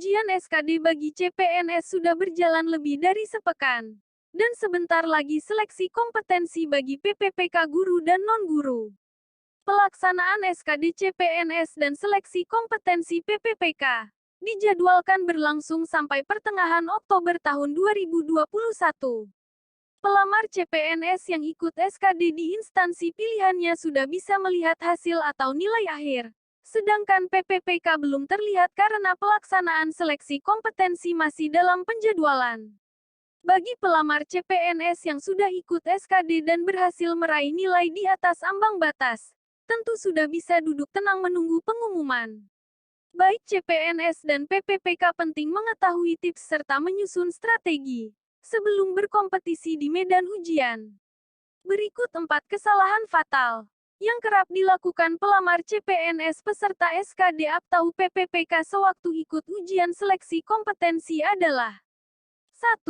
Ujian SKD bagi CPNS sudah berjalan lebih dari sepekan. Dan sebentar lagi seleksi kompetensi bagi PPPK guru dan non-guru. Pelaksanaan SKD CPNS dan seleksi kompetensi PPPK dijadwalkan berlangsung sampai pertengahan Oktober tahun 2021. Pelamar CPNS yang ikut SKD di instansi pilihannya sudah bisa melihat hasil atau nilai akhir. Sedangkan PPPK belum terlihat karena pelaksanaan seleksi kompetensi masih dalam penjadwalan. Bagi pelamar CPNS yang sudah ikut SKD dan berhasil meraih nilai di atas ambang batas, tentu sudah bisa duduk tenang menunggu pengumuman. Baik CPNS dan PPPK penting mengetahui tips serta menyusun strategi sebelum berkompetisi di medan ujian. Berikut 4 kesalahan fatal yang kerap dilakukan pelamar CPNS peserta SKD atau PPPK sewaktu ikut ujian seleksi kompetensi adalah 1.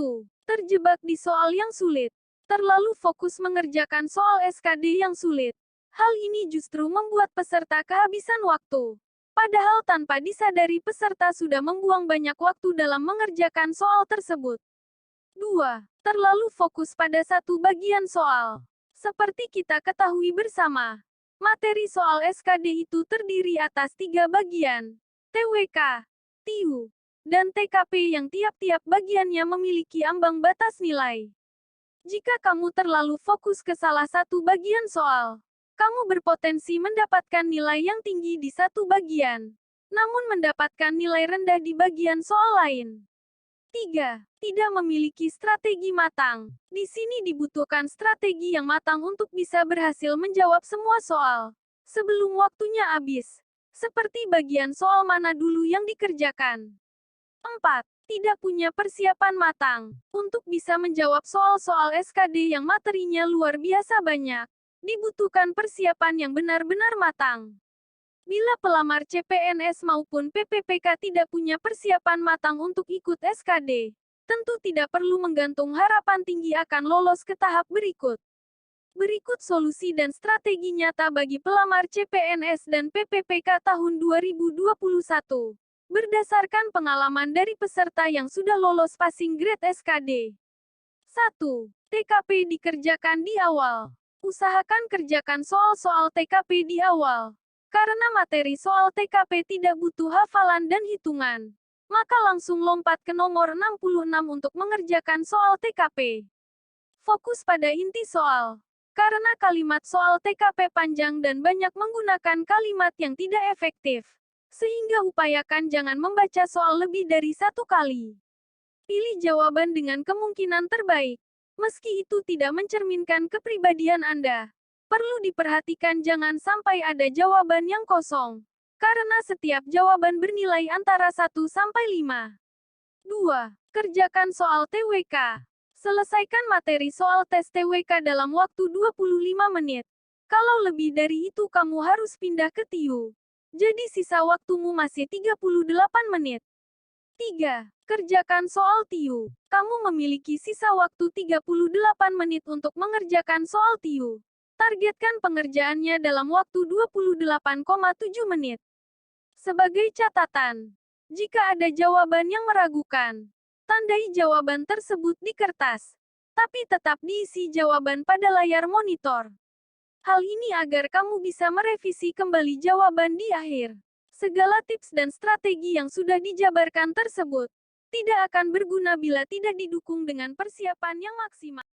Terjebak di soal yang sulit. Terlalu fokus mengerjakan soal SKD yang sulit. Hal ini justru membuat peserta kehabisan waktu. Padahal tanpa disadari peserta sudah membuang banyak waktu dalam mengerjakan soal tersebut. 2. Terlalu fokus pada satu bagian soal. Seperti kita ketahui bersama, materi soal SKD itu terdiri atas 3 bagian, TWK, TIU, dan TKP yang tiap-tiap bagiannya memiliki ambang batas nilai. Jika kamu terlalu fokus ke salah satu bagian soal, kamu berpotensi mendapatkan nilai yang tinggi di satu bagian, namun mendapatkan nilai rendah di bagian soal lain. 3. Tidak memiliki strategi matang. Di sini dibutuhkan strategi yang matang untuk bisa berhasil menjawab semua soal sebelum waktunya habis. Seperti bagian soal mana dulu yang dikerjakan. 4. Tidak punya persiapan matang. Untuk bisa menjawab soal-soal SKD yang materinya luar biasa banyak, dibutuhkan persiapan yang benar-benar matang. Bila pelamar CPNS maupun PPPK tidak punya persiapan matang untuk ikut SKD, tentu tidak perlu menggantung harapan tinggi akan lolos ke tahap berikut. Berikut solusi dan strategi nyata bagi pelamar CPNS dan PPPK tahun 2021. Berdasarkan pengalaman dari peserta yang sudah lolos passing grade SKD. 1. TKP dikerjakan di awal. Usahakan kerjakan soal-soal TKP di awal. Karena materi soal TKP tidak butuh hafalan dan hitungan, maka langsung lompat ke nomor 66 untuk mengerjakan soal TKP. Fokus pada inti soal. Karena kalimat soal TKP panjang dan banyak menggunakan kalimat yang tidak efektif, sehingga upayakan jangan membaca soal lebih dari 1 kali. Pilih jawaban dengan kemungkinan terbaik. Meski itu tidak mencerminkan kepribadian Anda, perlu diperhatikan jangan sampai ada jawaban yang kosong. Karena setiap jawaban bernilai antara 1 sampai 5. 2. Kerjakan soal TWK. Selesaikan materi soal tes TWK dalam waktu 25 menit. Kalau lebih dari itu kamu harus pindah ke TIU. Jadi sisa waktumu masih 38 menit. 3. Kerjakan soal TIU. Kamu memiliki sisa waktu 38 menit untuk mengerjakan soal TIU. Targetkan pengerjaannya dalam waktu 28,7 menit. Sebagai catatan, jika ada jawaban yang meragukan, tandai jawaban tersebut di kertas, tapi tetap diisi jawaban pada layar monitor. Hal ini agar kamu bisa merevisi kembali jawaban di akhir. Segala tips dan strategi yang sudah dijabarkan tersebut tidak akan berguna bila tidak didukung dengan persiapan yang maksimal.